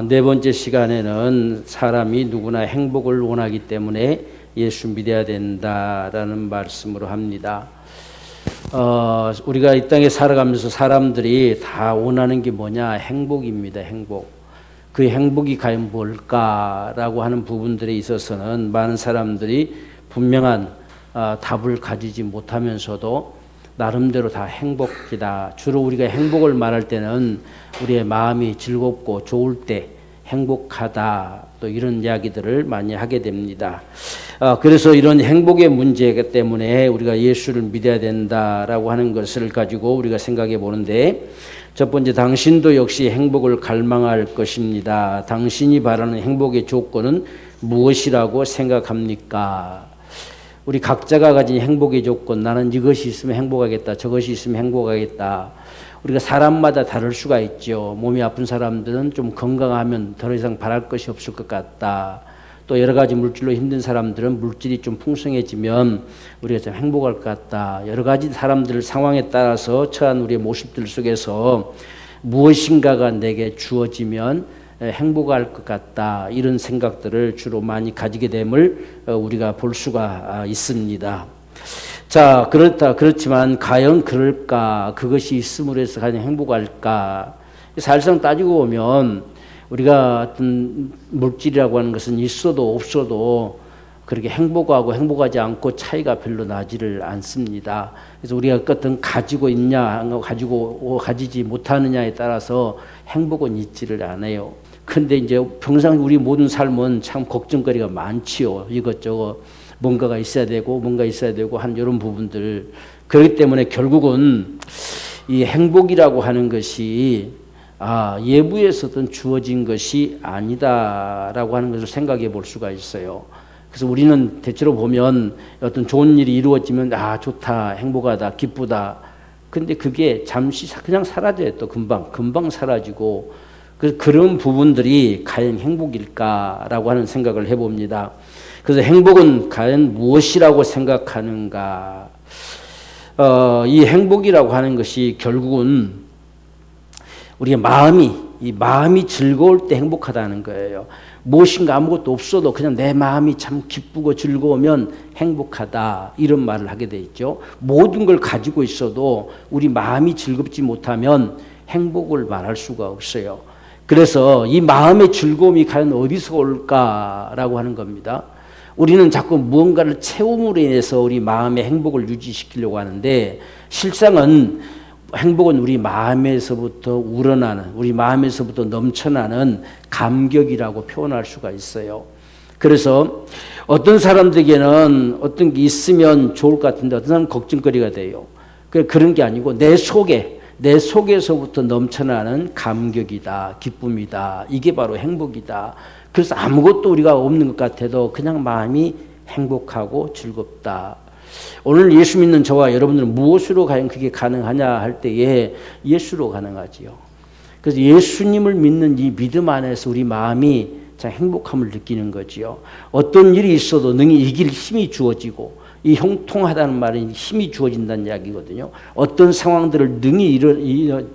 네 번째 시간에는 사람이 누구나 행복을 원하기 때문에 예수 믿어야 된다라는 말씀으로 합니다. 우리가 이 땅에 살아가면서 사람들이 다 원하는 게 뭐냐? 행복입니다. 행복. 그 행복이 과연 뭘까라고 하는 부분들에 있어서는 많은 사람들이 분명한 답을 가지지 못하면서도 나름대로 다 행복이다. 주로 우리가 행복을 말할 때는 우리의 마음이 즐겁고 좋을 때 행복하다. 또 이런 이야기들을 많이 하게 됩니다. 그래서 이런 행복의 문제 때문에 우리가 예수를 믿어야 된다라고 하는 것을 가지고 우리가 생각해 보는데, 첫 번째, 당신도 역시 행복을 갈망할 것입니다. 당신이 바라는 행복의 조건은 무엇이라고 생각합니까? 우리 각자가 가진 행복의 조건, 나는 이것이 있으면 행복하겠다, 저것이 있으면 행복하겠다. 우리가 사람마다 다를 수가 있죠. 몸이 아픈 사람들은 좀 건강하면 더 이상 바랄 것이 없을 것 같다. 또 여러 가지 물질로 힘든 사람들은 물질이 좀 풍성해지면 우리가 좀 행복할 것 같다. 여러 가지 사람들 상황에 따라서 처한 우리의 모습들 속에서 무엇인가가 내게 주어지면 행복할 것 같다. 이런 생각들을 주로 많이 가지게 됨을 우리가 볼 수가 있습니다. 자, 그렇지만 과연 그럴까? 그것이 있음으로 해서 가장 행복할까? 사실상 따지고 보면 우리가 어떤 물질이라고 하는 것은 있어도 없어도 그렇게 행복하고 행복하지 않고 차이가 별로 나지를 않습니다. 그래서 우리가 어떤 가지고 있냐, 가지지 못하느냐에 따라서 행복은 있지를 않아요. 근데 이제 평상 우리 모든 삶은 참 걱정거리가 많지요. 이것저것 뭔가가 있어야 되고 한 이런 부분들. 그렇기 때문에 결국은 이 행복이라고 하는 것이 예부에서든 주어진 것이 아니다라고 하는 것을 생각해 볼 수가 있어요. 그래서 우리는 대체로 보면 어떤 좋은 일이 이루어지면 좋다, 행복하다, 기쁘다. 근데 그게 잠시 그냥 사라져요. 또 금방 사라지고. 그래서 그런 부분들이 과연 행복일까라고 하는 생각을 해봅니다. 그래서 행복은 과연 무엇이라고 생각하는가? 이 행복이라고 하는 것이 결국은 우리의 마음이 즐거울 때 행복하다는 거예요. 무엇인가 아무것도 없어도 그냥 내 마음이 참 기쁘고 즐거우면 행복하다, 이런 말을 하게 돼 있죠. 모든 걸 가지고 있어도 우리 마음이 즐겁지 못하면 행복을 말할 수가 없어요. 그래서 이 마음의 즐거움이 과연 어디서 올까라고 하는 겁니다. 우리는 자꾸 무언가를 채움으로 인해서 우리 마음의 행복을 유지시키려고 하는데, 실상은 행복은 우리 마음에서부터 우러나는, 우리 마음에서부터 넘쳐나는 감격이라고 표현할 수가 있어요. 그래서 어떤 사람들에게는 어떤 게 있으면 좋을 것 같은데 어떤 사람은 걱정거리가 돼요. 그런 게 아니고 내 속에서부터 넘쳐나는 감격이다, 기쁨이다. 이게 바로 행복이다. 그래서 아무것도 우리가 없는 것 같아도 그냥 마음이 행복하고 즐겁다. 오늘 예수 믿는 저와 여러분들은 무엇으로 과연 그게 가능하냐 할 때에 예수로 가능하지요. 그래서 예수님을 믿는 이 믿음 안에서 우리 마음이 참 행복함을 느끼는 거지요. 어떤 일이 있어도 능히 이길 힘이 주어지고, 이 형통하다는 말은 힘이 주어진다는 이야기거든요. 어떤 상황들을 능히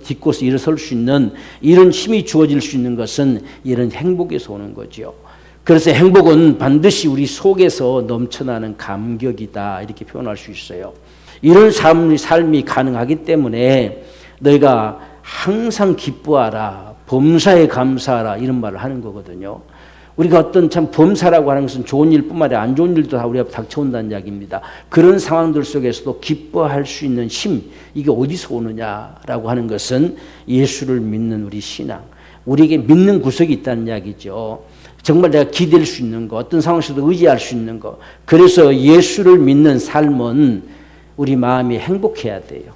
딛고서 일어설 수 있는 이런 힘이 주어질 수 있는 것은 이런 행복에서 오는 거죠. 그래서 행복은 반드시 우리 속에서 넘쳐나는 감격이다, 이렇게 표현할 수 있어요. 이런 삶이 가능하기 때문에 너희가 항상 기뻐하라, 범사에 감사하라, 이런 말을 하는 거거든요. 우리가 어떤 참 범사라고 하는 것은 좋은 일뿐만 아니라 안 좋은 일도 다 우리가 닥쳐온다는 이야기입니다. 그런 상황들 속에서도 기뻐할 수 있는 힘, 이게 어디서 오느냐라고 하는 것은 예수를 믿는 우리 신앙, 우리에게 믿는 구석이 있다는 이야기죠. 정말 내가 기댈 수 있는 것, 어떤 상황에서도 의지할 수 있는 것. 그래서 예수를 믿는 삶은 우리 마음이 행복해야 돼요.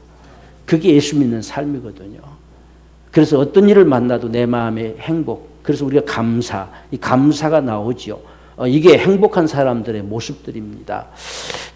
그게 예수 믿는 삶이거든요. 그래서 어떤 일을 만나도 내 마음의 행복, 그래서 우리가 이 감사가 나오죠. 이게 행복한 사람들의 모습들입니다.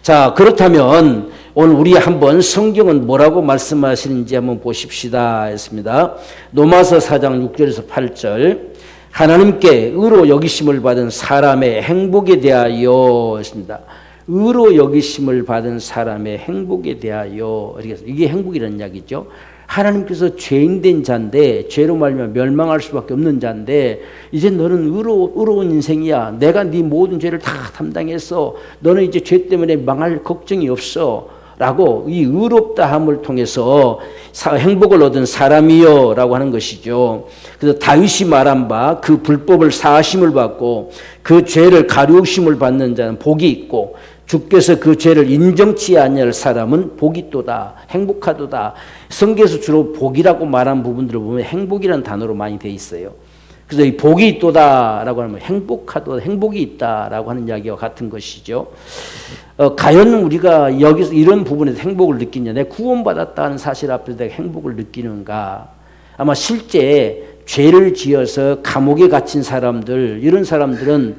자, 그렇다면 오늘 우리 한번 성경은 뭐라고 말씀하시는지 한번 보십시다 했습니다. 로마서 4장 6절에서 8절. 하나님께 의로 여기심을 받은 사람의 행복에 대하여 했습니다. 의로 여기심을 받은 사람의 행복에 대하여. 이게 행복이라는 이야기죠. 하나님께서 죄인된 자인데, 죄로 말미암아 멸망할 수밖에 없는 자인데, 이제 너는 의로운 인생이야. 내가 네 모든 죄를 다 담당했어. 너는 이제 죄 때문에 망할 걱정이 없어. 라고 이 의롭다함을 통해서 행복을 얻은 사람이요 라고 하는 것이죠. 그래서 다윗이 말한 바 그 불법을 사하심을 받고 그 죄를 가리우심을 받는 자는 복이 있고, 주께서 그 죄를 인정치 아니할 사람은 복이 있도다, 행복하도다. 성경에서 주로 복이라고 말한 부분들을 보면 행복이라는 단어로 많이 돼 있어요. 그래서 이 복이 있도다라고 하면 행복하도다, 행복이 있다라고 하는 이야기와 같은 것이죠. 과연 우리가 여기서 이런 부분에서 행복을 느끼냐, 내가 구원받았다는 사실 앞에서 내가 행복을 느끼는가? 아마 실제 죄를 지어서 감옥에 갇힌 사람들, 이런 사람들은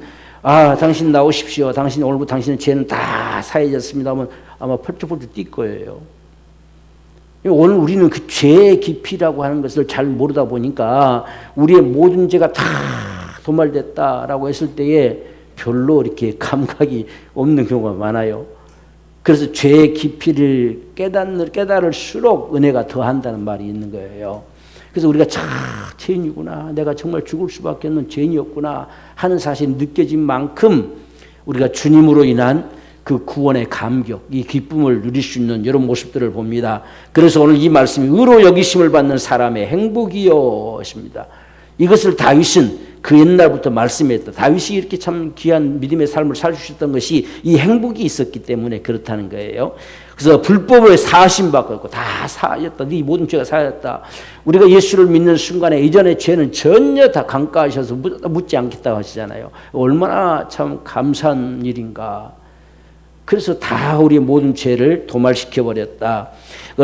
당신 나오십시오. 오늘부터 당신의 죄는 다 사해졌습니다 하면 아마 펄쩍펄쩍 뛸 거예요. 오늘 우리는 그 죄의 깊이라고 하는 것을 잘 모르다 보니까 우리의 모든 죄가 다 도말됐다라고 했을 때에 별로 이렇게 감각이 없는 경우가 많아요. 그래서 죄의 깊이를 깨달을수록 은혜가 더한다는 말이 있는 거예요. 그래서 우리가 죄인이구나, 내가 정말 죽을 수밖에 없는 죄인이었구나 하는 사실이 느껴진 만큼 우리가 주님으로 인한 그 구원의 감격, 이 기쁨을 누릴 수 있는 이런 모습들을 봅니다. 그래서 오늘 이 말씀이 의로 여기심을 받는 사람의 행복이요 있습니다. 이것을 다윗은 그 옛날부터 말씀했다. 다윗이 이렇게 참 귀한 믿음의 삶을 살주셨던 것이 이 행복이 있었기 때문에 그렇다는 거예요. 그래서 불법을 사하심 받고 다 사하였다. 네 모든 죄가 사하였다. 우리가 예수를 믿는 순간에 이전의 죄는 전혀 다 강가하셔서 묻지 않겠다고 하시잖아요. 얼마나 참 감사한 일인가. 그래서 다 우리의 모든 죄를 도말시켜 버렸다.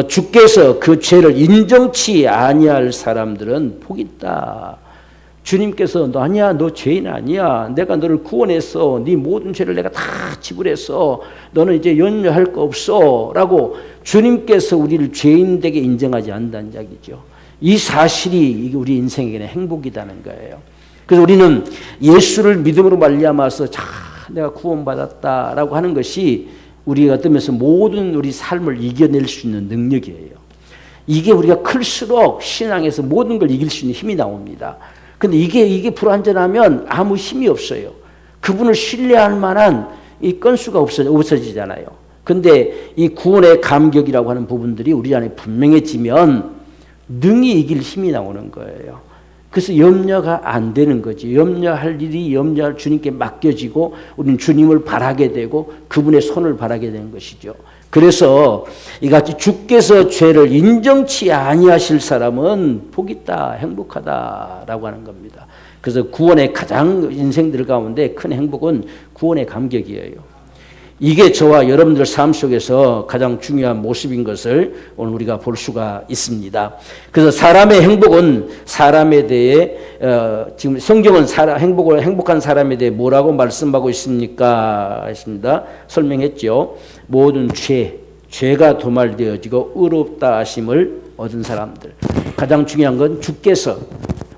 주께서 그 죄를 인정치 아니할 사람들은 복이 있다. 주님께서 너 아니야, 너 죄인 아니야, 내가 너를 구원했어, 네 모든 죄를 내가 다 지불했어, 너는 이제 염려할 거 없어 라고 주님께서 우리를 죄인되게 인정하지 않는다는 이야기죠. 이 사실이 우리 인생에게는 행복이라는 거예요. 그래서 우리는 예수를 믿음으로 말미암아서 내가 구원받았다라고 하는 것이 우리가 뜨면서 모든 우리 삶을 이겨낼 수 있는 능력이에요. 이게 우리가 클수록 신앙에서 모든 걸 이길 수 있는 힘이 나옵니다. 근데 이게 불완전하면 아무 힘이 없어요. 그분을 신뢰할 만한 이 건수가 없어지잖아요. 근데 이 구원의 감격이라고 하는 부분들이 우리 안에 분명해지면 능히 이길 힘이 나오는 거예요. 그래서 염려가 안 되는 거지. 염려할 일이 염려할 주님께 맡겨지고 우리는 주님을 바라게 되고 그분의 손을 바라게 되는 것이죠. 그래서 이같이 주께서 죄를 인정치 아니하실 사람은 복이 있다, 행복하다라고 하는 겁니다. 그래서 구원의 가장 인생들 가운데 큰 행복은 구원의 감격이에요. 이게 저와 여러분들 삶 속에서 가장 중요한 모습인 것을 오늘 우리가 볼 수가 있습니다. 그래서 사람의 행복은 사람에 대해 지금 성경은 행복한 사람에 대해 뭐라고 말씀하고 있습니까? 했습니다. 설명했죠. 모든 죄가 도말되어지고 의롭다 하심을 얻은 사람들. 가장 중요한 건 주께서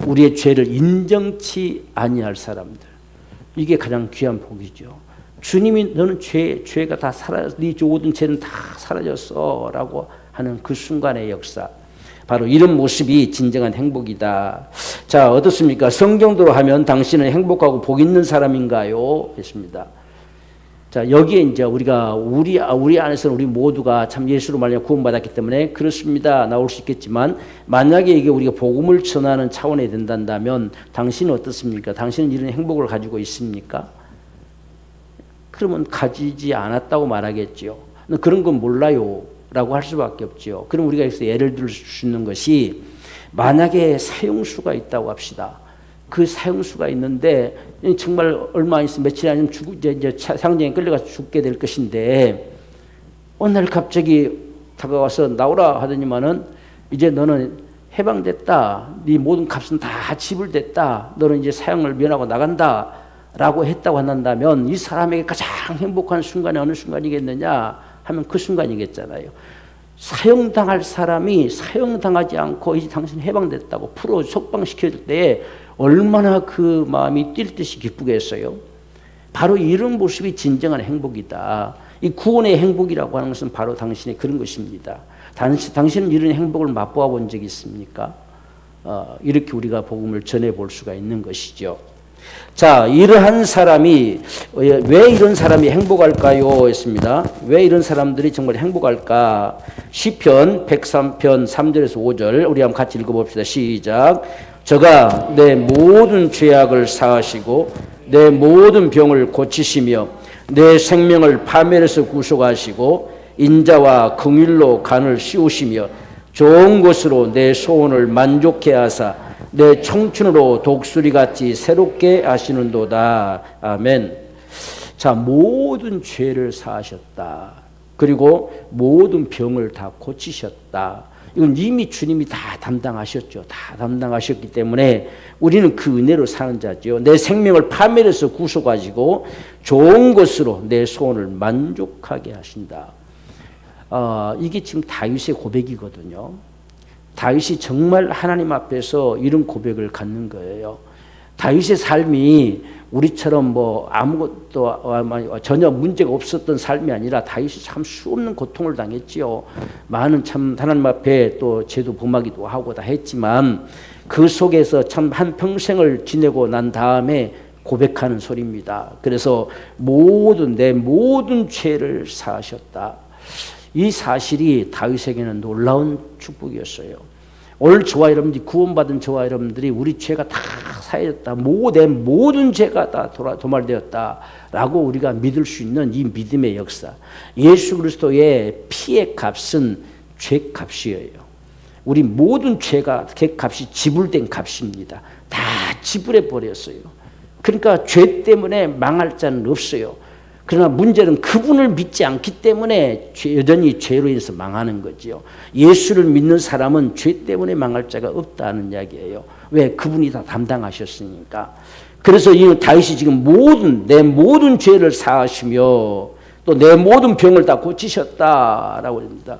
우리의 죄를 인정치 아니할 사람들. 이게 가장 귀한 복이죠. 주님이 너는 죄가 다 사라졌어, 네 모든 죄는 다 사라졌어 라고 하는 그 순간의 역사, 바로 이런 모습이 진정한 행복이다. 자, 어떻습니까? 성경대로 하면 당신은 행복하고 복 있는 사람인가요? 했습니다. 자, 여기에 이제 우리가 우리 안에서는 우리 모두가 참 예수로 말미암아 구원받았기 때문에 그렇습니다 나올 수 있겠지만, 만약에 이게 우리가 복음을 전하는 차원에 된다면 당신은 어떻습니까? 당신은 이런 행복을 가지고 있습니까? 그러면 가지지 않았다고 말하겠죠. 그런 건 몰라요 라고 할 수밖에 없죠. 그럼 우리가 여기서 예를 들 수 있는 것이, 만약에 사형수가 있다고 합시다. 그 사형수가 있는데 정말 얼마 안 있으면 며칠 아니면 이제 상정에 끌려가서 죽게 될 것인데, 어느 날 갑자기 다가와서 나오라 하더니만은 이제 너는 해방됐다, 네 모든 값은 다 지불됐다, 너는 이제 사형을 면하고 나간다 라고 했다고 한다면 이 사람에게 가장 행복한 순간이 어느 순간이겠느냐 하면 그 순간이겠잖아요. 사형당할 사람이 사형당하지 않고 이제 당신 해방됐다고 풀어 석방시켜줄 때에 얼마나 그 마음이 뛸 듯이 기쁘겠어요. 바로 이런 모습이 진정한 행복이다. 이 구원의 행복이라고 하는 것은 바로 당신의 그런 것입니다. 당신은 이런 행복을 맛보아 본 적이 있습니까? 이렇게 우리가 복음을 전해볼 수가 있는 것이죠. 자, 이러한 사람이 왜 이런 사람이 행복할까요? 했습니다. 왜 이런 사람들이 정말 행복할까? 시편 103편 3절에서 5절 우리 한번 같이 읽어봅시다. 시작. 저가 내 모든 죄악을 사하시고 내 모든 병을 고치시며 내 생명을 파멸에서 구속하시고 인자와 긍휼로 간을 씌우시며 좋은 것으로 내 소원을 만족해 하사 내 청춘으로 독수리같이 새롭게 하시는도다. 아멘. 자, 모든 죄를 사하셨다. 그리고 모든 병을 다 고치셨다. 이건 이미 주님이 다 담당하셨죠. 다 담당하셨기 때문에 우리는 그 은혜로 사는 자죠. 내 생명을 파멸해서 구속하시고 좋은 것으로 내 소원을 만족하게 하신다. 이게 지금 다윗의 고백이거든요. 다윗이 정말 하나님 앞에서 이런 고백을 갖는 거예요. 다윗의 삶이 우리처럼 뭐 아무것도 전혀 문제가 없었던 삶이 아니라 다윗이 참 수없는 고통을 당했지요. 많은 참 하나님 앞에 또 죄도 범하기도 하고 다 했지만 그 속에서 참 한 평생을 지내고 난 다음에 고백하는 소리입니다. 그래서 내 모든 죄를 사하셨다. 이 사실이 다윗에게는 놀라운 축복이었어요. 오늘 저와 여러분들이 구원받은 저와 여러분들이 우리 죄가 다 사해졌다. 내 모든 죄가 다 도말되었다라고 우리가 믿을 수 있는 이 믿음의 역사. 예수 그리스도의 피의 값은 죄값이에요. 우리 모든 죄가 값이 지불된 값입니다. 다 지불해 버렸어요. 그러니까 죄 때문에 망할 자는 없어요. 그러나 문제는 그분을 믿지 않기 때문에 여전히 죄로 인해서 망하는 거지요. 예수를 믿는 사람은 죄 때문에 망할 자가 없다는 이야기예요. 왜? 그분이 다 담당하셨으니까. 그래서 이 다윗이 지금 내 모든 죄를 사하시며 또 내 모든 병을 다 고치셨다라고 합니다.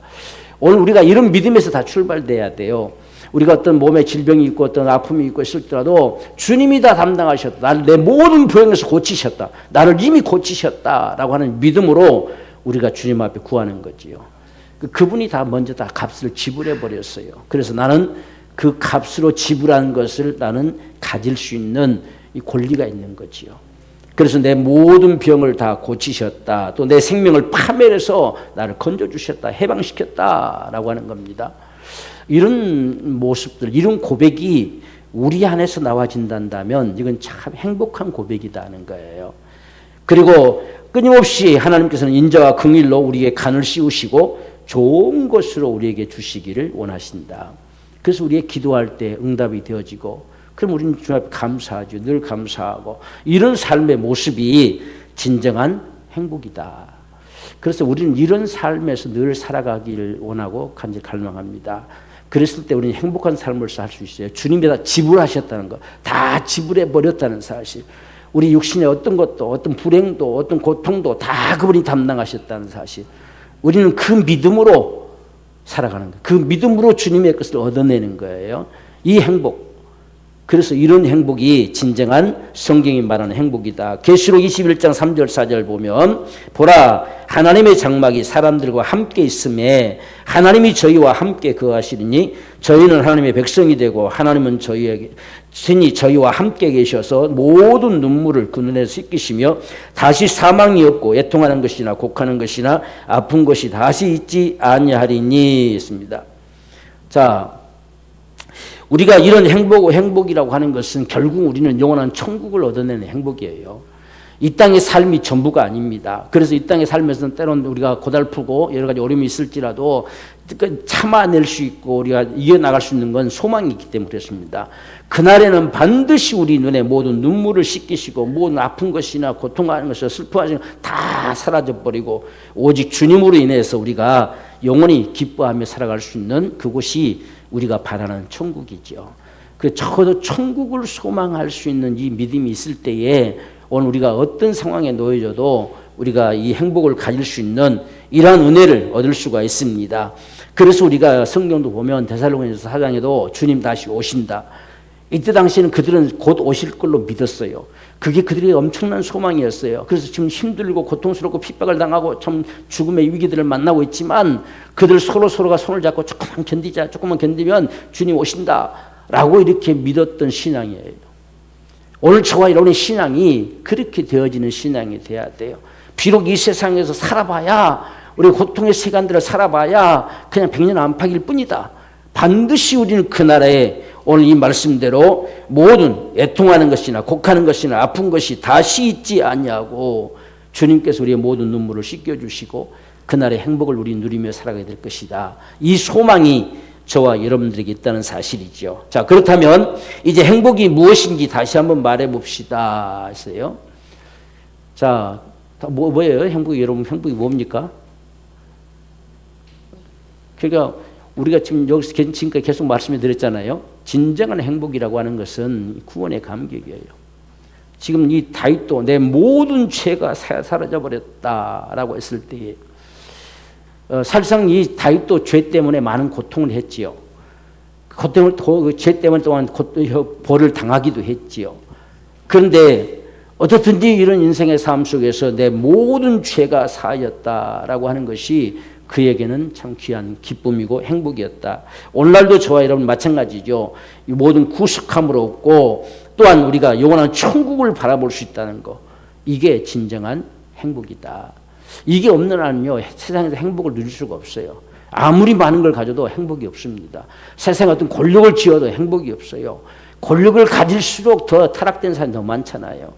오늘 우리가 이런 믿음에서 다 출발돼야 돼요. 우리가 어떤 몸에 질병이 있고 어떤 아픔이 있고 있을지라도 주님이 다 담당하셨다. 나를 내 모든 병에서 고치셨다. 나를 이미 고치셨다라고 하는 믿음으로 우리가 주님 앞에 구하는 거지요. 그분이 다 먼저 다 값을 지불해 버렸어요. 그래서 나는 그 값으로 지불한 것을 나는 가질 수 있는 이 권리가 있는 거지요. 그래서 내 모든 병을 다 고치셨다. 또 내 생명을 파멸해서 나를 건져주셨다. 해방시켰다라고 하는 겁니다. 이런 모습들, 이런 고백이 우리 안에서 나와진다면 이건 참 행복한 고백이다는 거예요. 그리고 끊임없이 하나님께서는 인자와 긍휼로 우리에게 간을 씌우시고 좋은 것으로 우리에게 주시기를 원하신다. 그래서 우리의 기도할 때 응답이 되어지고 그럼 우리는 주님 앞에 감사하죠. 늘 감사하고 이런 삶의 모습이 진정한 행복이다. 그래서 우리는 이런 삶에서 늘 살아가기를 원하고 간절히 갈망합니다. 그랬을 때 우리는 행복한 삶을 살 수 있어요. 주님이 다 지불하셨다는 것, 다 지불해 버렸다는 사실. 우리 육신의 어떤 것도, 어떤 불행도, 어떤 고통도 다 그분이 담당하셨다는 사실. 우리는 그 믿음으로 살아가는 거예요. 그 믿음으로 주님의 것을 얻어내는 거예요. 이 행복. 그래서 이런 행복이 진정한 성경이 말하는 행복이다. 계시록 21장 3절 4절 보면 보라 하나님의 장막이 사람들과 함께 있음에 하나님이 저희와 함께 거하시리니 저희는 하나님의 백성이 되고 하나님은 신이 저희와 함께 계셔서 모든 눈물을 그 눈에서 씻기시며 다시 사망이 없고 애통하는 것이나 곡하는 것이나 아픈 것이 다시 있지 아니하리니 했습니다. 자, 우리가 이런 행복이라고 하는 것은 결국 우리는 영원한 천국을 얻어내는 행복이에요. 이 땅의 삶이 전부가 아닙니다. 그래서 이 땅의 삶에서는 때로는 우리가 고달프고 여러 가지 어려움이 있을지라도 참아낼 수 있고 우리가 이겨나갈 수 있는 건 소망이 있기 때문에 그렇습니다. 그날에는 반드시 우리 눈에 모든 눈물을 씻기시고 모든 아픈 것이나 고통하는 것이나 슬퍼하는 것 다 사라져버리고 오직 주님으로 인해서 우리가 영원히 기뻐하며 살아갈 수 있는 그곳이 우리가 바라는 천국이죠. 적어도 천국을 소망할 수 있는 이 믿음이 있을 때에 오늘 우리가 어떤 상황에 놓여져도 우리가 이 행복을 가질 수 있는 이러한 은혜를 얻을 수가 있습니다. 그래서 우리가 성경도 보면 데살로니가서 4장에도 주님 다시 오신다. 이때 당시에는 그들은 곧 오실 걸로 믿었어요. 그게 그들의 엄청난 소망이었어요. 그래서 지금 힘들고 고통스럽고 핍박을 당하고 참 죽음의 위기들을 만나고 있지만 그들 서로가 손을 잡고 조금만 견디자, 조금만 견디면 주님 오신다라고 이렇게 믿었던 신앙이에요. 오늘 저와 여러분의 신앙이 그렇게 되어지는 신앙이 돼야 돼요. 비록 이 세상에서 살아봐야, 우리 고통의 시간들을 살아봐야 그냥 백년 안팎일 뿐이다. 반드시 우리는 그 나라에 오늘 이 말씀대로 모든 애통하는 것이나 곡하는 것이나 아픈 것이 다시 있지 아니하고 주님께서 우리의 모든 눈물을 씻겨주시고 그날의 행복을 우리 누리며 살아가게 될 것이다. 이 소망이 저와 여러분들에게 있다는 사실이죠. 자, 그렇다면 이제 행복이 무엇인지 다시 한번 말해 봅시다. 했어요. 자, 뭐예요? 행복이, 여러분 행복이 뭡니까? 그러니까 우리가 지금 여기서 지금까지 계속 말씀해 드렸잖아요. 진정한 행복이라고 하는 것은 구원의 감격이에요. 지금 이 다윗도 내 모든 죄가 사라져 버렸다라고 했을 때에 사실상 이 다윗도 죄 때문에 많은 고통을 했지요. 죄 때문에 또한 벌을 당하기도 했지요. 그런데 어떻든지 이런 인생의 삶 속에서 내 모든 죄가 사하였다라고 하는 것이 그에게는 참 귀한 기쁨이고 행복이었다. 오늘날도 저와 여러분 마찬가지죠. 이 모든 구속함을 얻고 또한 우리가 영원한 천국을 바라볼 수 있다는 것, 이게 진정한 행복이다. 이게 없는 한은요 세상에서 행복을 누릴 수가 없어요. 아무리 많은 걸 가져도 행복이 없습니다. 세상에 어떤 권력을 쥐어도 행복이 없어요. 권력을 가질수록 더 타락된 사람이 더 많잖아요.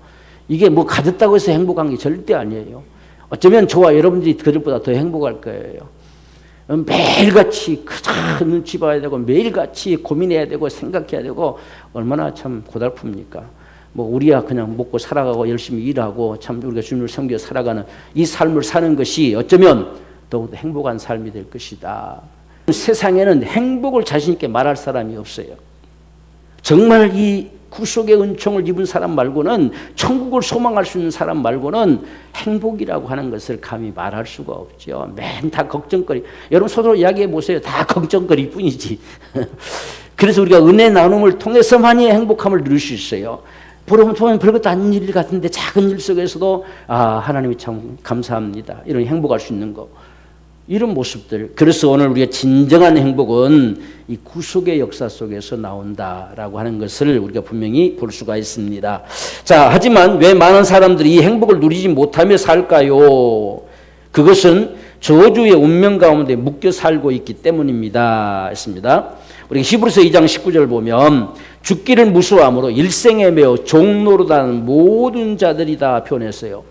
이게 뭐 가졌다고 해서 행복한 게 절대 아니에요. 어쩌면 저와 여러분들이 그들보다 더 행복할 거예요. 매일같이 큰 눈치 봐야 되고 매일같이 고민해야 되고 생각해야 되고 얼마나 참 고달픕니까? 뭐 우리야 그냥 먹고 살아가고 열심히 일하고 참 우리가 주님을 섬겨 살아가는 이 삶을 사는 것이 어쩌면 더욱 행복한 삶이 될 것이다. 세상에는 행복을 자신 있게 말할 사람이 없어요. 정말 이 구속의 은총을 입은 사람 말고는, 천국을 소망할 수 있는 사람 말고는 행복이라고 하는 것을 감히 말할 수가 없죠. 맨 다 걱정거리. 여러분 서로 이야기해 보세요. 다 걱정거리 뿐이지. 그래서 우리가 은혜 나눔을 통해서만이 행복함을 누릴 수 있어요. 보면 별것도 아닌 일 같은데 작은 일 속에서도 하나님이 참 감사합니다. 이런 행복할 수 있는 거. 이런 모습들. 그래서 오늘 우리가 진정한 행복은 이 구속의 역사 속에서 나온다라고 하는 것을 우리가 분명히 볼 수가 있습니다. 자, 하지만 왜 많은 사람들이 이 행복을 누리지 못하며 살까요? 그것은 저주의 운명 가운데 묶여 살고 있기 때문입니다. 했습니다. 우리 히브리서 2장 19절 보면 죽기를 무서워함으로 일생에 매어 종노릇하는 모든 자들이 다 표현했어요.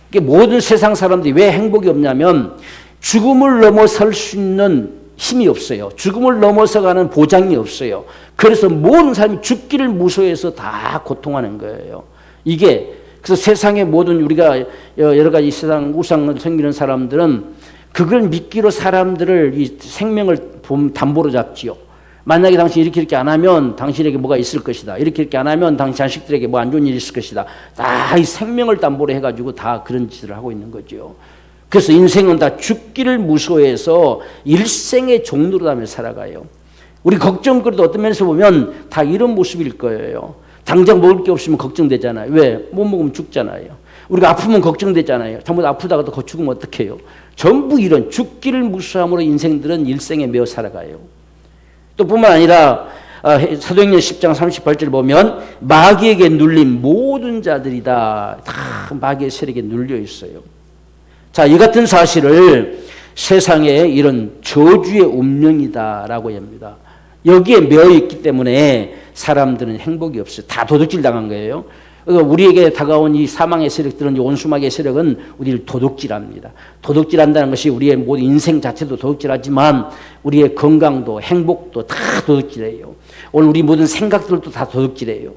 이게 모든 세상 사람들이 왜 행복이 없냐면 죽음을 넘어설 수 있는 힘이 없어요. 죽음을 넘어서가는 보장이 없어요. 그래서 모든 사람이 죽기를 무서워해서 다 고통하는 거예요. 이게 그래서 세상의 모든 우리가 여러 가지 세상 우상을 섬기는 사람들은 그걸 믿기로 사람들을 이 생명을 담보로 잡지요. 만약에 당신 이렇게 안 하면 당신에게 뭐가 있을 것이다. 이렇게 안 하면 당신 자식들에게 뭐 안 좋은 일이 있을 것이다. 다 이 생명을 담보로 해가지고 다 그런 짓을 하고 있는 거죠. 그래서 인생은 다 죽기를 무서워해서 일생의 종로로 하며 살아가요. 우리 걱정거리도 어떤 면에서 보면 다 이런 모습일 거예요. 당장 먹을 게 없으면 걱정되잖아요. 왜? 못 먹으면 죽잖아요. 우리가 아프면 걱정되잖아요. 잘못 아프다가도 죽으면 어떡해요? 전부 이런 죽기를 무서워함으로 인생들은 일생에 매어 살아가요. 또 뿐만 아니라 사도행전 10장 38절 보면 마귀에게 눌린 모든 자들이 다 마귀의 세력에 눌려 있어요. 자, 이 같은 사실을 세상에 이런 저주의 운명이다라고 합니다. 여기에 매여 있기 때문에 사람들은 행복이 없어요. 다 도둑질 당한 거예요. 우리에게 다가온 이 사망의 세력들은, 이 온수마귀의 세력은 우리를 도둑질합니다. 도둑질한다는 것이 우리의 모든 인생 자체도 도둑질하지만 우리의 건강도 행복도 다 도둑질해요. 오늘 우리 모든 생각들도 다 도둑질해요.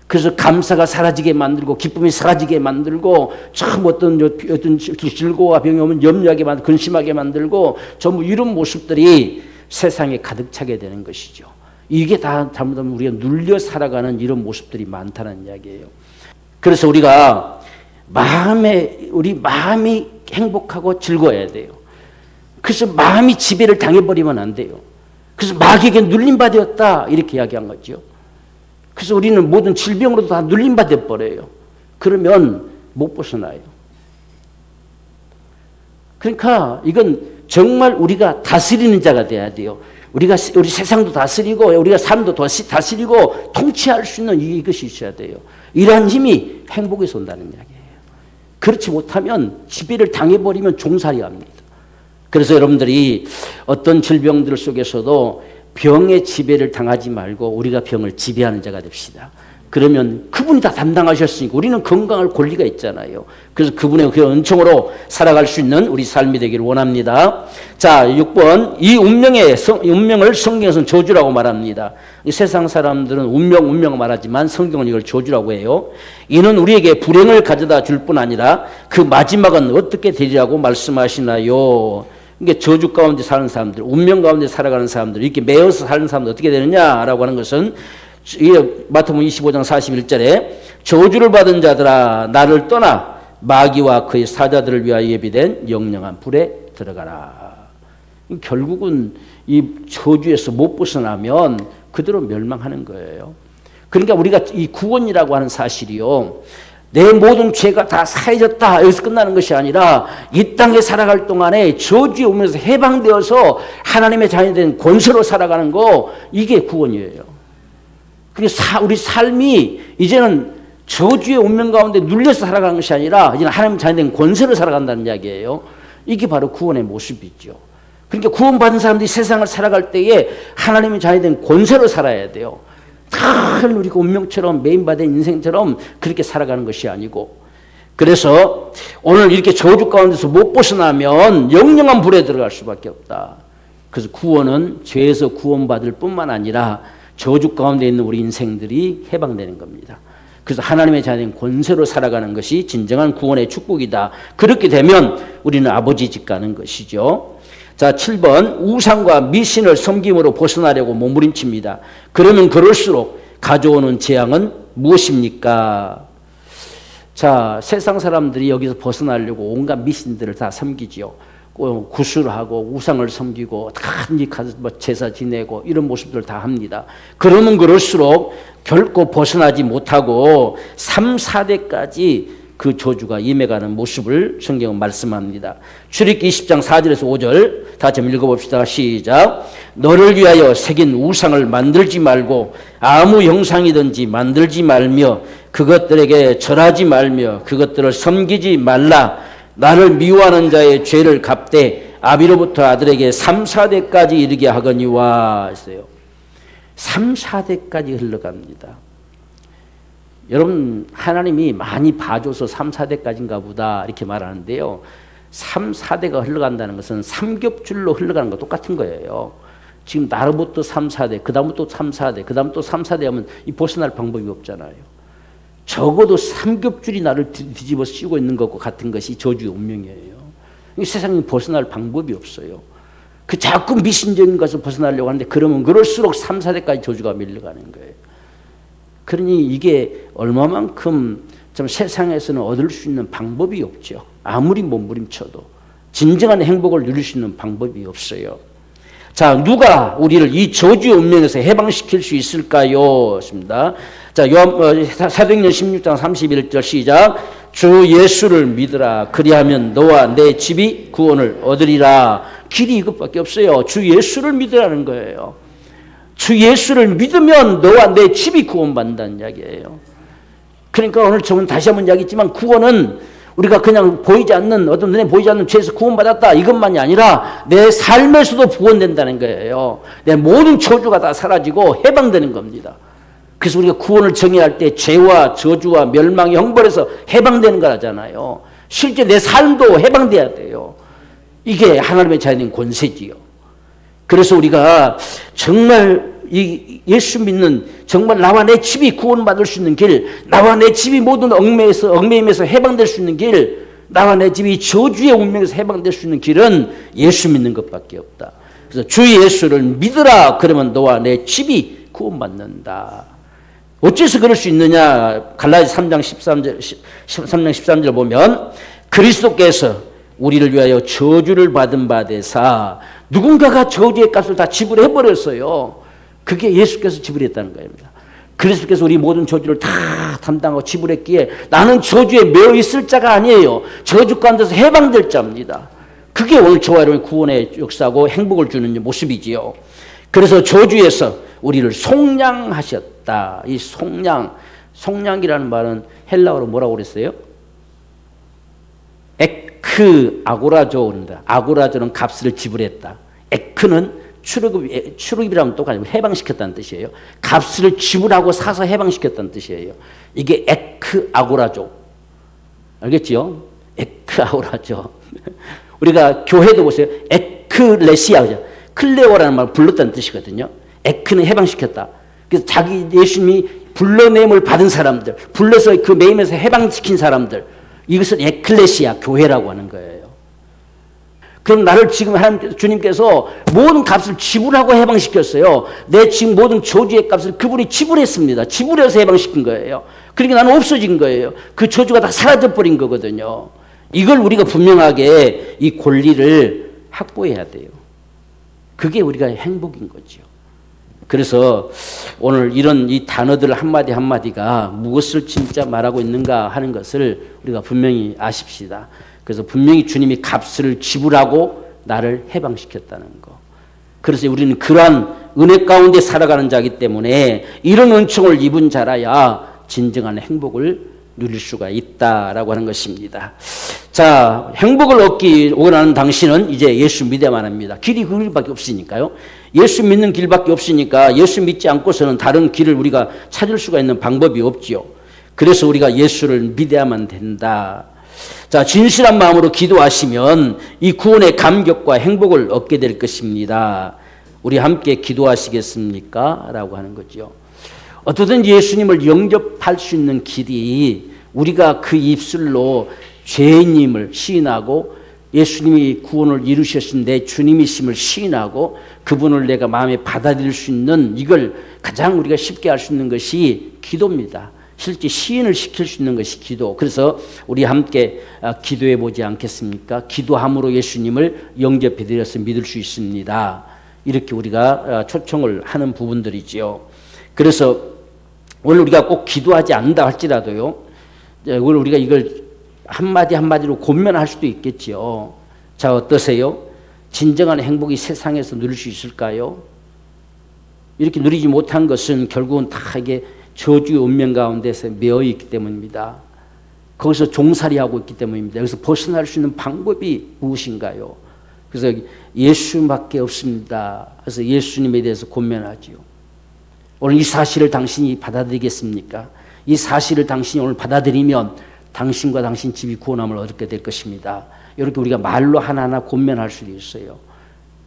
그래서 감사가 사라지게 만들고 기쁨이 사라지게 만들고 참 어떤 즐거움과 병이 오면 염려하게 만들고 근심하게 만들고 전부 이런 모습들이 세상에 가득 차게 되는 것이죠. 이게 다 잘못하면 우리가 눌려 살아가는 이런 모습들이 많다는 이야기예요. 그래서 우리가 우리 마음이 행복하고 즐거워야 돼요. 그래서 마음이 지배를 당해버리면 안 돼요. 그래서 마귀에게 눌림받았다 이렇게 이야기한 거죠. 그래서 우리는 모든 질병으로도 다 눌림받아 버려요. 그러면 못 벗어나요. 그러니까 이건 정말 우리가 다스리는 자가 돼야 돼요. 우리 세상도 다스리고 우리가 삶도 다스리고 통치할 수 있는 이것이 있어야 돼요. 이러한 힘이 행복에서 온다는 이야기예요. 그렇지 못하면 지배를 당해버리면 종살이합니다. 그래서 여러분들이 어떤 질병들 속에서도 병의 지배를 당하지 말고 우리가 병을 지배하는 자가 됩시다. 그러면 그분이 다 담당하셨으니까 우리는 건강할 권리가 있잖아요. 그래서 그분의 그 은총으로 살아갈 수 있는 우리 삶이 되기를 원합니다. 자, 6번. 이 운명을 성경에서는 저주라고 말합니다. 이 세상 사람들은 운명 말하지만 성경은 이걸 저주라고 해요. 이는 우리에게 불행을 가져다 줄 뿐 아니라 그 마지막은 어떻게 되리라고 말씀하시나요? 이게 저주 가운데 사는 사람들, 운명 가운데 살아가는 사람들, 이렇게 매여서 사는 사람들 어떻게 되느냐라고 하는 것은 마태복음 25장 41절에 저주를 받은 자들아 나를 떠나 마귀와 그의 사자들을 위하여 예비된 영영한 불에 들어가라. 결국은 이 저주에서 못 벗어나면 그대로 멸망하는 거예요. 그러니까 우리가 이 구원이라고 하는 사실이요, 내 모든 죄가 다 사해졌다 여기서 끝나는 것이 아니라 이 땅에 살아갈 동안에 저주의 운명에서 해방되어서 하나님의 자녀이 된 권세로 살아가는 거, 이게 구원이에요. 그러니까 우리 삶이 이제는 저주의 운명 가운데 눌려서 살아가는 것이 아니라 이제는 하나님 자녀이 된 권세로 살아간다는 이야기예요. 이게 바로 구원의 모습이죠. 그러니까 구원받은 사람들이 세상을 살아갈 때에 하나님의 자녀이 된 권세로 살아야 돼요. 다 누리고 운명처럼 메인받은 인생처럼 그렇게 살아가는 것이 아니고, 그래서 오늘 이렇게 저주 가운데서 못 벗어나면 영영한 불에 들어갈 수밖에 없다. 그래서 구원은 죄에서 구원받을 뿐만 아니라 저주 가운데 있는 우리 인생들이 해방되는 겁니다. 그래서 하나님의 자녀인 권세로 살아가는 것이 진정한 구원의 축복이다. 그렇게 되면 우리는 아버지 집 가는 것이죠. 자, 7번. 우상과 미신을 섬김으로 벗어나려고 몸부림칩니다. 그러면 그럴수록 가져오는 재앙은 무엇입니까? 자, 세상 사람들이 여기서 벗어나려고 온갖 미신들을 다 섬기지요. 구술하고 우상을 섬기고 다 가서 제사 지내고 이런 모습들을 다 합니다. 그러면 그럴수록 결코 벗어나지 못하고 3, 4대까지 그 저주가 임해가는 모습을 성경은 말씀합니다. 출애굽기 20장 4절에서 5절 다 좀 읽어봅시다. 시작. 너를 위하여 새긴 우상을 만들지 말고 아무 형상이든지 만들지 말며 그것들에게 절하지 말며 그것들을 섬기지 말라. 나를 미워하는 자의 죄를 갚되 아비로부터 아들에게 3, 4대까지 이르게 하거니와 했어요. 3, 4대까지 흘러갑니다. 여러분, 하나님이 많이 봐줘서 3, 4대까지인가 보다 이렇게 말하는데요, 3, 4대가 흘러간다는 것은 삼겹줄로 흘러가는 거 똑같은 거예요. 지금 나로부터 3, 4대, 그 다음부터 3, 4대, 그 다음 또 3, 4대 하면 이 벗어날 방법이 없잖아요. 적어도 삼겹줄이 나를 뒤집어 씌우고 있는 것과 같은 것이 저주의 운명이에요. 이 세상에 벗어날 방법이 없어요. 그 자꾸 미신적인 것을 벗어나려고 하는데 그러면 그럴수록 3, 4대까지 저주가 밀려가는 거예요. 그러니 이게 얼마만큼 좀 세상에서는 얻을 수 있는 방법이 없죠. 아무리 몸부림쳐도 진정한 행복을 누릴 수 있는 방법이 없어요. 자, 누가 우리를 이 저주의 운명에서 해방시킬 수 있을까요? 습니다. 자, 사도행전 16장 31절 시작. 주 예수를 믿으라. 그리하면 너와 내 집이 구원을 얻으리라. 길이 이것밖에 없어요. 주 예수를 믿으라는 거예요. 주 예수를 믿으면 너와 내 집이 구원받는다는 이야기예요. 그러니까 오늘 저는 다시 한번 이야기했지만 구원은 우리가 그냥 보이지 않는, 어떤 눈에 보이지 않는 죄에서 구원받았다 이것만이 아니라 내 삶에서도 구원된다는 거예요. 내 모든 저주가 다 사라지고 해방되는 겁니다. 그래서 우리가 구원을 정의할 때 죄와 저주와 멸망의 형벌에서 해방되는 거라잖아요. 실제 내 삶도 해방돼야 돼요. 이게 하나님의 자녀인 권세지요. 그래서 우리가 정말 이 예수 믿는, 정말 나와 내 집이 구원받을 수 있는 길, 나와 내 집이 모든 얽매임에서 해방될 수 있는 길, 나와 내 집이 저주의 운명에서 해방될 수 있는 길은 예수 믿는 것밖에 없다. 그래서 주 예수를 믿으라. 그러면 너와 내 집이 구원받는다. 어째서 그럴 수 있느냐? 갈라디아 3장 13절 보면 그리스도께서 우리를 위하여 저주를 받은 바 되사, 누군가가 저주의 값을 다 지불해 버렸어요. 그게 예수께서 지불했다는 겁니다. 그리스도께서 우리 모든 저주를 다 담당하고 지불했기에 나는 저주에 매여 있을 자가 아니에요. 저주 가운데서 해방될 자입니다. 그게 오늘 저와 여러분의 구원의 역사고 행복을 주는 모습이지요. 그래서 저주에서 우리를 속량하셨다. 이 속량이라는 말은 헬라어로 뭐라고 그랬어요? 아고라조입니다. 아고라조는 값을 지불했다. 에크는 출입이라면 똑같아요. 해방시켰다는 뜻이에요. 값을 지불하고 사서 해방시켰다는 뜻이에요. 이게 아고라조. 알겠지요? 아고라조. 우리가 교회도 보세요. 에클레시아죠. 클레오라는 말을 불렀다는 뜻이거든요. 에크는 해방시켰다. 그래서 예수님이 불러냄을 받은 사람들, 불러서 그 매임에서 해방시킨 사람들, 이것을 에클레시아, 교회라고 하는 거예요. 그럼 나를 지금 주님께서 모든 값을 지불하고 해방시켰어요. 내 지금 모든 저주의 값을 그분이 지불했습니다. 지불해서 해방시킨 거예요. 그러니까 나는 없어진 거예요. 그 저주가 다 사라져버린 거거든요. 이걸 우리가 분명하게 이 권리를 확보해야 돼요. 그게 우리가 행복인 거죠. 그래서 오늘 이런 이 단어들 한마디 한마디가 무엇을 진짜 말하고 있는가 하는 것을 우리가 분명히 아십시다. 그래서 분명히 주님이 값을 지불하고 나를 해방시켰다는 거. 그래서 우리는 그러한 은혜 가운데 살아가는 자이기 때문에 이런 은총을 입은 자라야 진정한 행복을 누릴 수가 있다라고 하는 것입니다. 자, 행복을 얻기 원하는 당신은 이제 예수 믿어야만 합니다. 길이 그 길밖에 없으니까요. 예수 믿는 길밖에 없으니까 예수 믿지 않고서는 다른 길을 우리가 찾을 수가 있는 방법이 없지요. 그래서 우리가 예수를 믿어야만 된다. 자, 진실한 마음으로 기도하시면 이 구원의 감격과 행복을 얻게 될 것입니다. 우리 함께 기도하시겠습니까? 라고 하는 거죠. 어떻든지 예수님을 영접할 수 있는 길이 우리가 그 입술로 죄인임을 시인하고 예수님이 구원을 이루셨신 내 주님이심을 시인하고 그분을 내가 마음에 받아들일 수 있는 이걸 가장 우리가 쉽게 할 수 있는 것이 기도입니다. 실제 시인을 시킬 수 있는 것이 기도. 그래서 우리 함께 기도해 보지 않겠습니까? 기도함으로 예수님을 영접해 드려서 믿을 수 있습니다. 이렇게 우리가 초청을 하는 부분들이지요. 그래서 오늘 우리가 꼭 기도하지 않는다 할지라도요. 오늘 우리가 이걸 한마디 한마디로 권면할 수도 있겠지요. 자, 어떠세요? 진정한 행복이 세상에서 누릴 수 있을까요? 이렇게 누리지 못한 것은 결국은 다 이게 저주의 운명 가운데서 매여 있기 때문입니다. 거기서 종살이하고 있기 때문입니다. 여기서 벗어날 수 있는 방법이 무엇인가요? 그래서 예수밖에 없습니다. 그래서 예수님에 대해서 권면하지요. 오늘 이 사실을 당신이 받아들이겠습니까? 이 사실을 당신이 오늘 받아들이면 당신과 당신 집이 구원함을 얻게 될 것입니다. 이렇게 우리가 말로 하나하나 권면할 수도 있어요.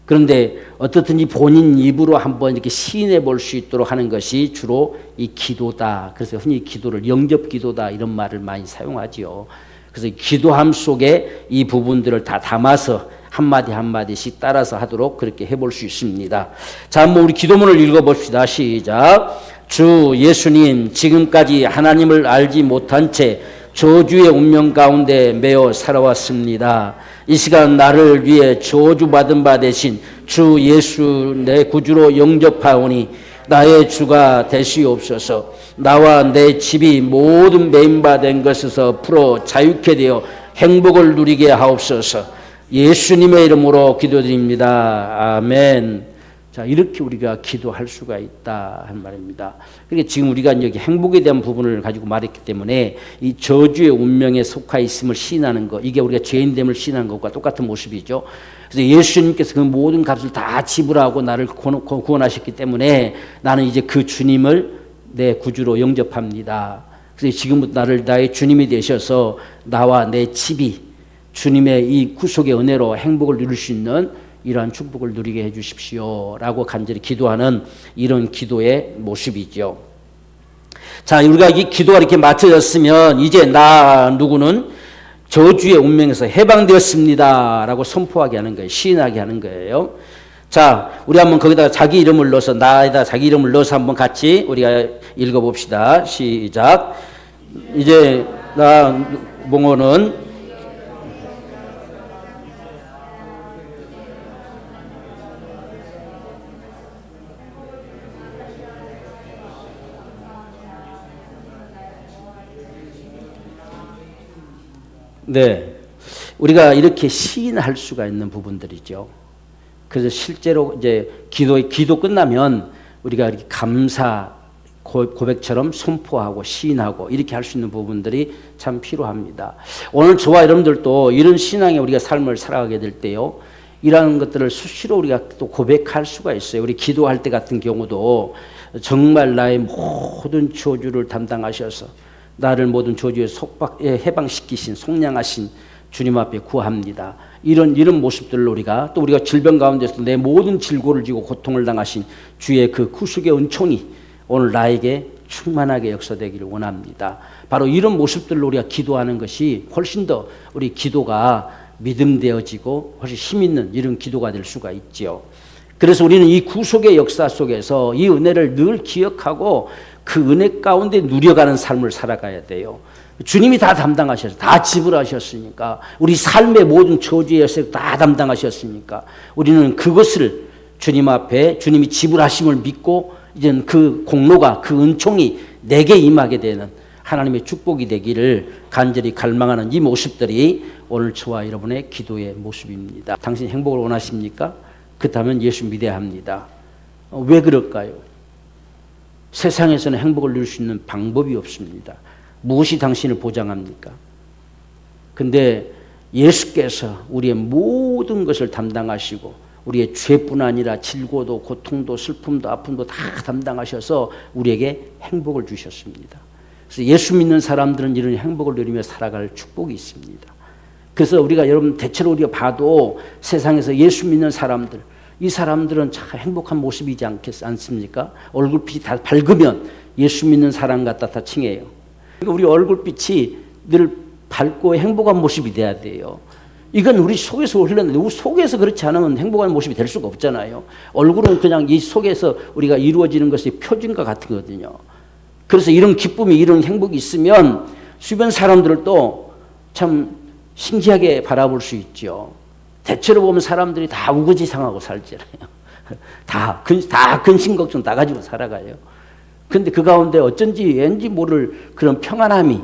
그런데 어떻든지 본인 입으로 한번 이렇게 시인해 볼 수 있도록 하는 것이 주로 이 기도다. 그래서 흔히 기도를 영접 기도다 이런 말을 많이 사용하지요. 그래서 기도함 속에 이 부분들을 다 담아서 한마디 한마디씩 따라서 하도록 그렇게 해볼 수 있습니다. 자, 한번 우리 기도문을 읽어봅시다. 시작. 주 예수님, 지금까지 하나님을 알지 못한 채 저주의 운명 가운데 매어 살아왔습니다. 이 시간 나를 위해 저주받은 바 되신 주 예수 내 구주로 영접하오니 나의 주가 되시옵소서. 나와 내 집이 모든 매임받은 것에서 풀어 자유케 되어 행복을 누리게 하옵소서. 예수님의 이름으로 기도드립니다. 아멘. 자, 이렇게 우리가 기도할 수가 있다 하는 말입니다. 그러니까 지금 우리가 여기 행복에 대한 부분을 가지고 말했기 때문에 이 저주의 운명에 속하 있음을 시인하는 것, 이게 우리가 죄인됨을 시인하는 것과 똑같은 모습이죠. 그래서 예수님께서 그 모든 값을 다 지불하고 나를 구원하셨기 때문에 나는 이제 그 주님을 내 구주로 영접합니다. 그래서 지금부터 나의 주님이 되셔서 나와 내 집이 주님의 이 구속의 은혜로 행복을 누릴 수 있는 이러한 축복을 누리게 해 주십시오 라고 간절히 기도하는 이런 기도의 모습이죠. 자, 우리가 이 기도가 이렇게 마쳐졌으면 이제 나 누구는 저주의 운명에서 해방되었습니다 라고 선포하게 하는 거예요. 시인하게 하는 거예요. 자, 우리 한번 거기다가 자기 이름을 넣어서 나에다 자기 이름을 넣어서 한번 같이 우리가 읽어봅시다. 시작. 이제 나 몽호는 네. 우리가 이렇게 시인할 수가 있는 부분들이죠. 그래서 실제로 이제 기도 끝나면 우리가 이렇게 감사 고백처럼 선포하고 시인하고 이렇게 할 수 있는 부분들이 참 필요합니다. 오늘 저와 여러분들도 이런 신앙의 우리가 삶을 살아가게 될 때요, 이러한 것들을 수시로 우리가 또 고백할 수가 있어요. 우리 기도할 때 같은 경우도 정말 나의 모든 저주를 담당하셔서 나를 모든 저주에 해방시키신 속량하신 주님 앞에 구합니다. 이런 모습들을 우리가 또 우리가 질병 가운데서 내 모든 질고를 지고 고통을 당하신 주의 그 구속의 은총이 오늘 나에게 충만하게 역사되기를 원합니다. 바로 이런 모습들로 우리가 기도하는 것이 훨씬 더 우리 기도가 믿음되어지고 훨씬 힘 있는 이런 기도가 될 수가 있지요. 그래서 우리는 이 구속의 역사 속에서 이 은혜를 늘 기억하고 그 은혜 가운데 누려가는 삶을 살아가야 돼요. 주님이 다 담당하셔서 다 지불하셨으니까, 우리 삶의 모든 저주의 역사를 다 담당하셨으니까 우리는 그것을 주님 앞에 주님이 지불하심을 믿고 이제는 그 공로가, 그 은총이 내게 임하게 되는 하나님의 축복이 되기를 간절히 갈망하는 이 모습들이 오늘 저와 여러분의 기도의 모습입니다. 당신 행복을 원하십니까? 그렇다면 예수 믿어야 합니다. 왜 그럴까요? 세상에서는 행복을 누릴 수 있는 방법이 없습니다. 무엇이 당신을 보장합니까? 근데 예수께서 우리의 모든 것을 담당하시고 우리의 죄뿐 아니라 질고도 고통도 슬픔도 아픔도 다 담당하셔서 우리에게 행복을 주셨습니다. 그래서 예수 믿는 사람들은 이런 행복을 누리며 살아갈 축복이 있습니다. 그래서 우리가 여러분 대체로 우리가 봐도 세상에서 예수 믿는 사람들, 이 사람들은 참 행복한 모습이지 않습니까? 얼굴빛이 다 밝으면 예수 믿는 사람 같다 다 칭해요. 우리 얼굴빛이 늘 밝고 행복한 모습이 돼야 돼요. 이건 우리 속에서 흘렀는데 우리 속에서 그렇지 않으면 행복한 모습이 될 수가 없잖아요. 얼굴은 그냥 이 속에서 우리가 이루어지는 것이 표준과 같은 거거든요. 그래서 이런 기쁨이, 이런 행복이 있으면 주변 사람들도 참 신기하게 바라볼 수 있죠. 대체로 보면 사람들이 다 우거지상하고 살잖아요. 다 근심 걱정 다 가지고 살아가요. 그런데 그 가운데 어쩐지 왠지 모를 그런 평안함이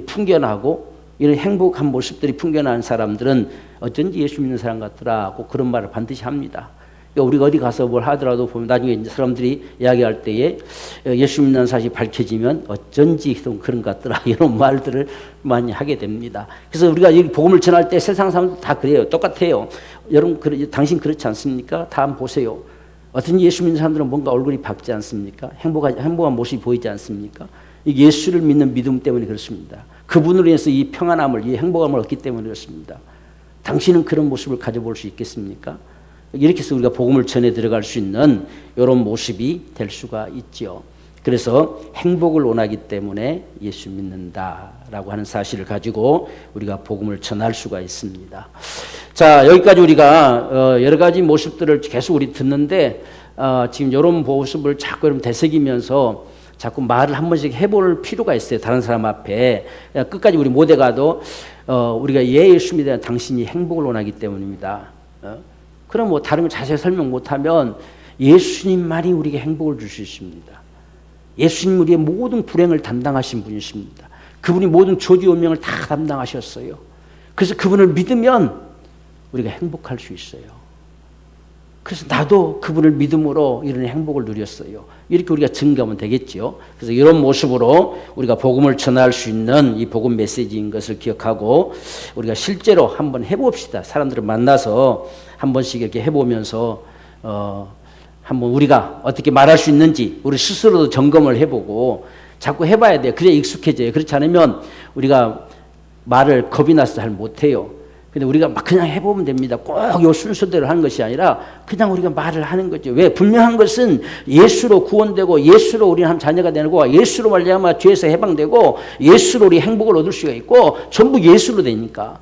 풍겨나고 이런 행복한 모습들이 풍겨나는 사람들은 어쩐지 예수 믿는 사람 같더라고 그런 말을 반드시 합니다. 그러니까 우리가 어디 가서 뭘 하더라도 보면 나중에 이제 사람들이 이야기할 때에 예수 믿는 사실이 밝혀지면 어쩐지 좀 그런 것 같더라 이런 말들을 많이 하게 됩니다. 그래서 우리가 이 복음을 전할 때 세상 사람들 다 그래요. 똑같아요. 여러분 당신 그렇지 않습니까? 다 한번 보세요. 어떤 예수 믿는 사람들은 뭔가 얼굴이 밝지 않습니까? 행복한 모습이 보이지 않습니까? 이 예수를 믿는 믿음 때문에 그렇습니다. 그분으로 인해서 이 평안함을, 이 행복함을 얻기 때문에 그렇습니다. 당신은 그런 모습을 가져볼 수 있겠습니까? 이렇게 해서 우리가 복음을 전해 들어갈 수 있는 이런 모습이 될 수가 있죠. 그래서 행복을 원하기 때문에 예수 믿는다라고 하는 사실을 가지고 우리가 복음을 전할 수가 있습니다. 자, 여기까지 우리가 여러 가지 모습들을 계속 우리 듣는데 지금 이런 모습을 자꾸 여러분 되새기면서 자꾸 말을 한 번씩 해볼 필요가 있어요. 다른 사람 앞에. 끝까지 우리 못해 가도 우리가 예수 믿어야 당신이 행복을 원하기 때문입니다. 그럼 뭐 다른 걸 자세히 설명 못하면 예수님만이 우리에게 행복을 줄 수 있습니다. 예수님 우리의 모든 불행을 담당하신 분이십니다. 그분이 모든 저주 운명을 다 담당하셨어요. 그래서 그분을 믿으면 우리가 행복할 수 있어요. 그래서 나도 그분을 믿음으로 이런 행복을 누렸어요. 이렇게 우리가 증거하면 되겠죠. 그래서 이런 모습으로 우리가 복음을 전할 수 있는 이 복음 메시지인 것을 기억하고 우리가 실제로 한번 해봅시다. 사람들을 만나서 한 번씩 이렇게 해보면서 한번 우리가 어떻게 말할 수 있는지 우리 스스로도 점검을 해보고 자꾸 해봐야 돼요. 그래야 익숙해져요. 그렇지 않으면 우리가 말을 겁이 나서 잘 못해요. 근데 우리가 막 그냥 해보면 됩니다. 꼭 요 순서대로 하는 것이 아니라 그냥 우리가 말을 하는 거죠. 왜? 분명한 것은 예수로 구원되고 예수로 우리 한 자녀가 되고 예수로 말미암아 죄에서 해방되고 예수로 우리 행복을 얻을 수가 있고 전부 예수로 되니까.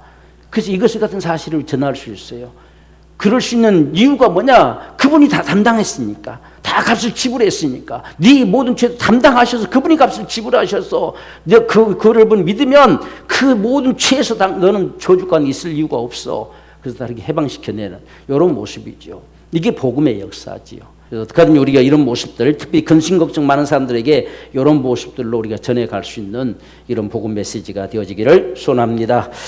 그래서 이것을 같은 사실을 전할 수 있어요. 그럴 수 있는 이유가 뭐냐? 그분이 다 담당했으니까. 다 값을 지불했으니까. 네 모든 죄도 담당하셔서 그분이 값을 지불하셔서 내가 그를 믿으면 그 모든 죄에서 너는 저주가 있을 이유가 없어. 그래서 다르게 해방시켜내는 이런 모습이죠. 이게 복음의 역사지요. 그래서 어떻게든 우리가 이런 모습들, 특히 근심 걱정 많은 사람들에게 이런 모습들로 우리가 전해갈 수 있는 이런 복음 메시지가 되어지기를 소원합니다.